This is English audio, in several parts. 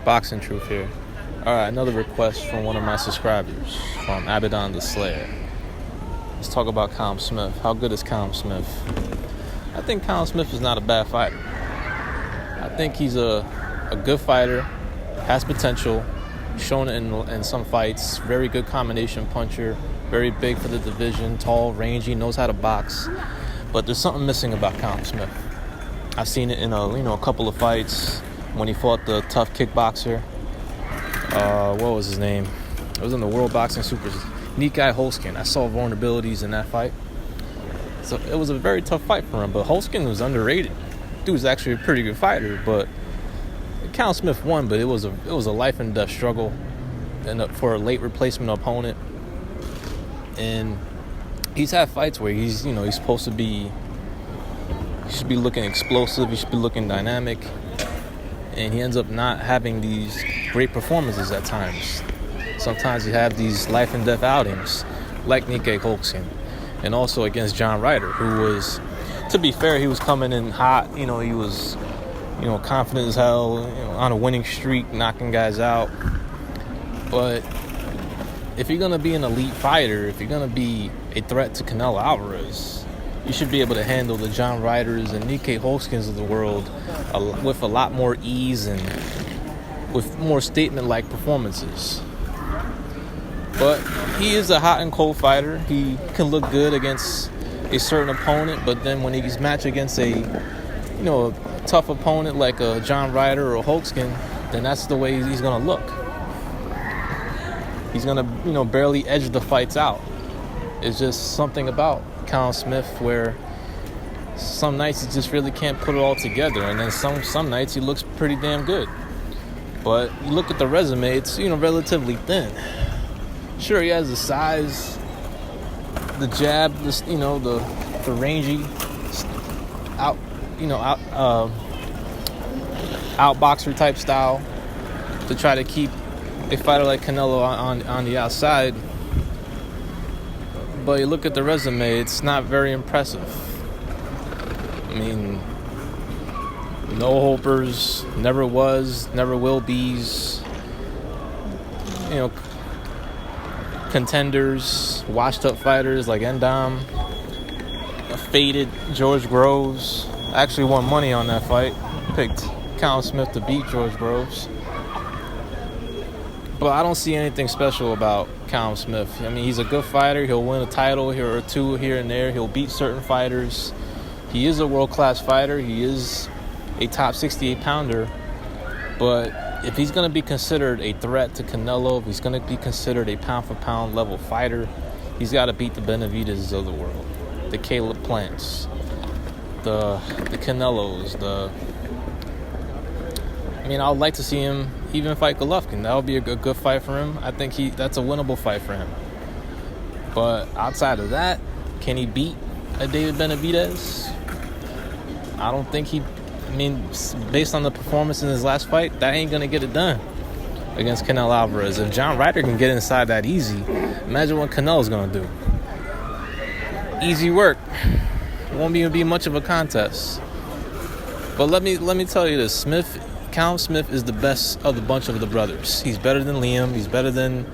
Boxing Truth here. Alright, another request from one of my subscribers, from Abaddon the Slayer. Let's talk about Callum Smith. How good is Callum Smith? I think Callum Smith is not a bad fighter. I think he's a good fighter, has potential, shown it in some fights. Very good combination puncher, very big for the division, tall, rangy, knows how to box. But there's something missing about Callum Smith. I've seen it in a couple of fights when he fought the tough kickboxer. What was his name? It was in the World Boxing Supers. Nikai Holskin. I saw vulnerabilities in that fight. So it was a very tough fight for him. But Holskin was underrated. Dude's actually a pretty good fighter. But Callum Smith won, but it was a life and death struggle for a late replacement opponent. And he's had fights where he's supposed to be. He should be looking explosive. He should be looking dynamic. And he ends up not having these great performances at times. Sometimes you have these life and death outings, like Nikai Holskin, and also against John Ryder, who was, to be fair, he was coming in hot. He was, confident as hell, on a winning streak, knocking guys out. But if you're gonna be an elite fighter, if you're gonna be a threat to Canelo Alvarez, you should be able to handle the John Ryders and Nikai Holskins of the world with a lot more ease and with more statement-like performances. But he is a hot and cold fighter. He can look good against a certain opponent, but then when he's matched against a tough opponent like a John Ryder or a Holskin, then that's the way he's gonna look. He's gonna barely edge the fights out. It's just something about Callum Smith where some nights he just really can't put it all together, and then some nights he looks pretty damn good. But you look at the resume, it's relatively thin. Sure, he has the size, the jab, the rangy outboxer type style to try to keep a fighter like Canelo on the outside. But you look at the resume, it's not very impressive. I mean, no hopers, never was, never will be's. Contenders, washed up fighters like Endom, a faded George Groves. I actually won money on that fight. Picked Callum Smith to beat George Groves. But I don't see anything special about Callum Smith. I mean, he's a good fighter. He'll win a title here or two here and there. He'll beat certain fighters. He is a world-class fighter. He is a top 68-pounder. But if he's going to be considered a threat to Canelo, if he's going to be considered a pound-for-pound level fighter, he's got to beat the Benavidez of the world, the Caleb Plants, the Canelos, I would like to see him even fight Golovkin. That would be a good fight for him. I think that's a winnable fight for him. But outside of that, can he beat a David Benavidez? I don't think based on the performance in his last fight, that ain't going to get it done against Canelo Alvarez. If John Ryder can get inside that easy, imagine what Canelo's going to do. Easy work. It won't even be much of a contest. But let me tell you this, Callum Smith is the best of the bunch of the brothers. He's better than Liam. He's better than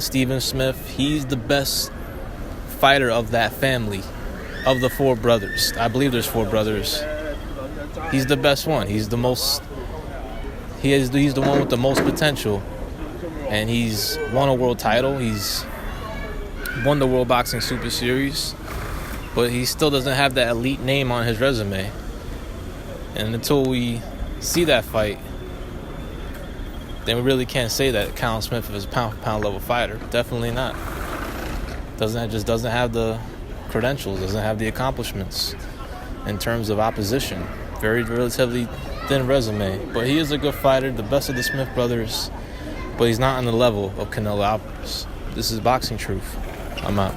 Stephen Smith. He's the best fighter of that family, of the four brothers. I believe there's four brothers. He's the best one. He's the most. He's the one with the most potential, and he's won a world title. He's won the World Boxing Super Series, but he still doesn't have that elite name on his resume. And until we see that fight, then we really can't say that Callum Smith is a pound-for-pound level fighter. Definitely not. Doesn't have the credentials, doesn't have the accomplishments in terms of opposition. Very relatively thin resume, but he is a good fighter, the best of the Smith brothers, but he's not on the level of Canelo Alvarez. This is Boxing Truth. I'm out.